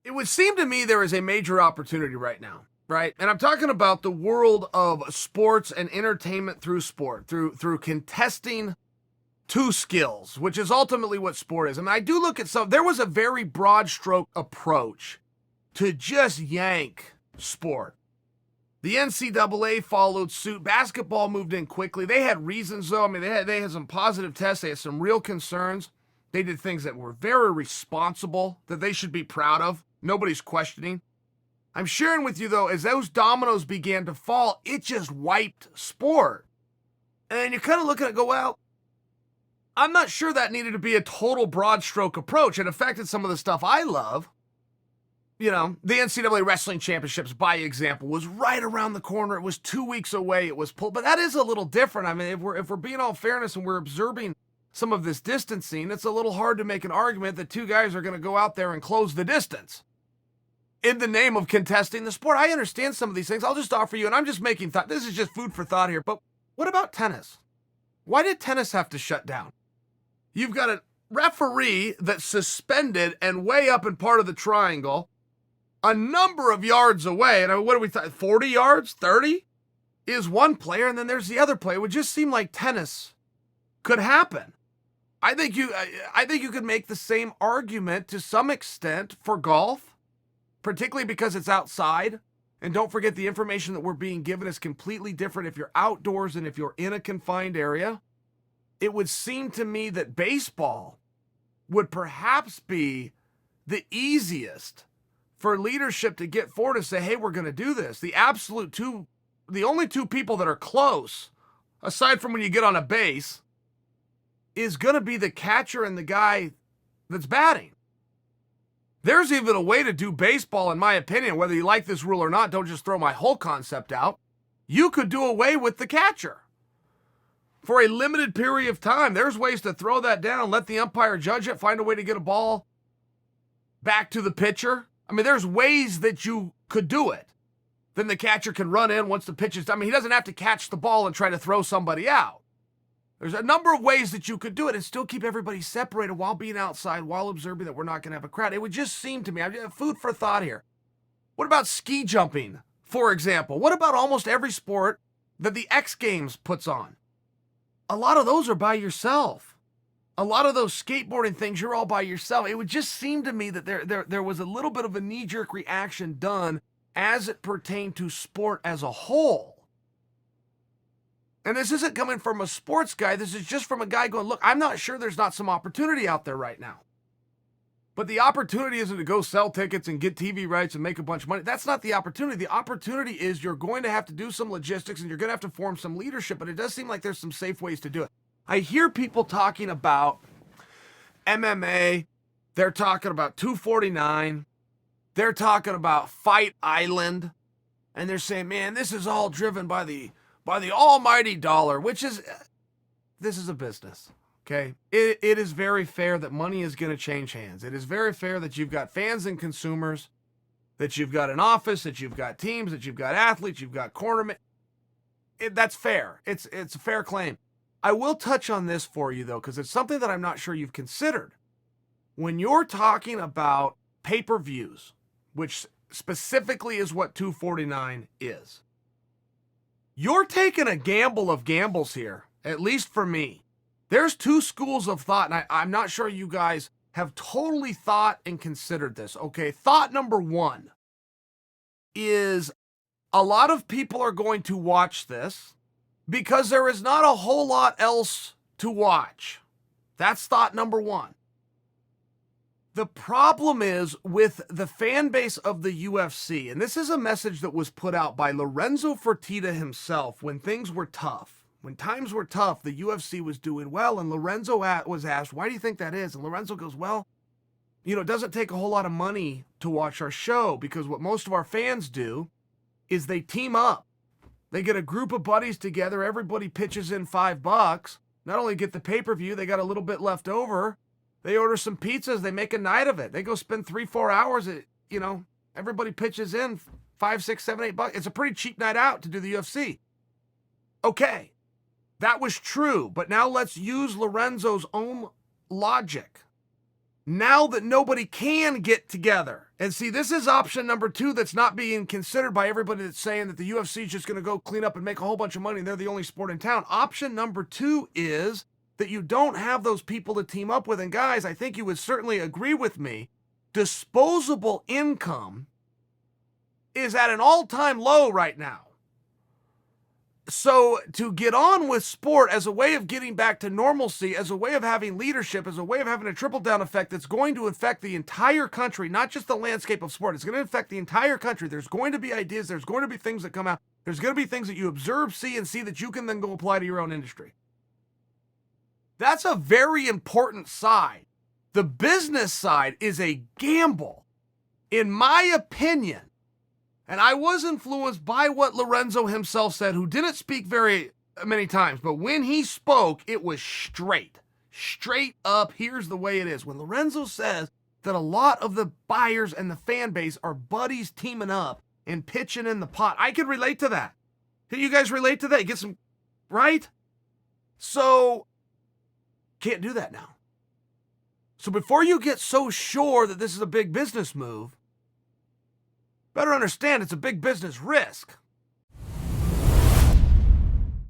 It would seem to me there is a major opportunity right now, right? And I'm talking about the world of sports and entertainment through sport, through contesting two skills, which is ultimately what sport is. I mean, I do look at there was a very broad stroke approach to just yank sport. The NCAA followed suit. Basketball moved in quickly. They had reasons, though. I mean, they had some positive tests. They had some real concerns. They did things that were very responsible, that they should be proud of. Nobody's questioning. I'm sharing with you, though, as those dominoes began to fall, it just wiped sport. And you're kind of looking at it, go, well, I'm not sure that needed to be a total broad stroke approach. It affected some of the stuff I love. You know, the NCAA Wrestling Championships, by example, was right around the corner. It was 2 weeks away. It was pulled. But that is a little different. I mean, if we're being all fairness and we're observing some of this distancing, it's a little hard to make an argument that two guys are going to go out there and close the distance in the name of contesting the sport. I understand some of these things. I'll just offer you, and I'm just making thought. This is just food for thought here. But what about tennis? Why did tennis have to shut down? You've got a referee that's suspended and way up in part of the triangle, a number of yards away, and what do we thought? 40 yards, 30 is one player, and then there's the other player. It would just seem like tennis could happen. I think you could make the same argument to some extent for golf, particularly because it's outside. And don't forget, the information that we're being given is completely different if you're outdoors and if you're in a confined area. It would seem to me that baseball would perhaps be the easiest for leadership to get forward and say, hey, we're going to do this. The only two people that are close, aside from when you get on a base, is going to be the catcher and the guy that's batting. There's even a way to do baseball, in my opinion, whether you like this rule or not. Don't just throw my whole concept out. You could do away with the catcher for a limited period of time. There's ways to throw that down, let the umpire judge it, find a way to get a ball back to the pitcher. I mean, there's ways that you could do it. Then the catcher can run in once the pitch is done. I mean, he doesn't have to catch the ball and try to throw somebody out. There's a number of ways that you could do it and still keep everybody separated while being outside, while observing that we're not going to have a crowd. It would just seem to me, I have food for thought here. What about ski jumping, for example? What about almost every sport that the X Games puts on? A lot of those are by yourself. A lot of those skateboarding things, you're all by yourself. It would just seem to me that there was a little bit of a knee-jerk reaction done as it pertained to sport as a whole. And this isn't coming from a sports guy. This is just from a guy going, look, I'm not sure there's not some opportunity out there right now. But the opportunity isn't to go sell tickets and get TV rights and make a bunch of money. That's not the opportunity. The opportunity is you're going to have to do some logistics and you're going to have to form some leadership. But it does seem like there's some safe ways to do it. I hear people talking about MMA. They're talking about 249. They're talking about Fight Island. And they're saying, man, this is all driven by the almighty dollar, which is, this is a business. Okay, it is very fair that money is going to change hands. It is very fair that you've got fans and consumers, that you've got an office, that you've got teams, that you've got athletes, you've got cornermen. That's fair. It's a fair claim. I will touch on this for you, though, because it's something that I'm not sure you've considered. When you're talking about pay-per-views, which specifically is what 249 is, you're taking a gamble of gambles here, at least for me. There's two schools of thought, and I'm not sure you guys have totally thought and considered this. Okay, thought number one is a lot of people are going to watch this because there is not a whole lot else to watch. That's thought number one. The problem is with the fan base of the UFC, and this is a message that was put out by Lorenzo Fertitta himself when things were tough. When times were tough, the UFC was doing well, and Lorenzo was asked, why do you think that is? And Lorenzo goes, well, it doesn't take a whole lot of money to watch our show, because what most of our fans do is they team up. They get a group of buddies together, everybody pitches in $5, not only get the pay-per-view, they got a little bit left over, they order some pizzas, they make a night of it. They go spend 3-4 hours, everybody pitches in $5, $6, $7, $8. It's a pretty cheap night out to do the UFC. Okay. That was true, but now let's use Lorenzo's own logic. now that nobody can get together. And see, this is option number 2 that's not being considered by everybody that's saying that the UFC is just going to go clean up and make a whole bunch of money and they're the only sport in town. Option number 2 is that you don't have those people to team up with. And guys, I think you would certainly agree with me, disposable income is at an all-time low right now. So to get on with sport as a way of getting back to normalcy, as a way of having leadership, as a way of having a trickle-down effect that's going to affect the entire country, not just the landscape of sport, it's going to affect the entire country. There's going to be ideas, there's going to be things that come out, there's going to be things that you observe, see, and see that you can then go apply to your own industry. That's a very important side. The business side is a gamble. In my opinion, and I was influenced by what Lorenzo himself said, who didn't speak very many times, but when he spoke, it was straight up. Here's the way it is. When Lorenzo says that a lot of the buyers and the fan base are buddies teaming up and pitching in the pot, I can relate to that. Can you guys relate to that? Get some, right? So, can't do that now. So before you get so sure that this is a big business move, better understand it's a big business risk.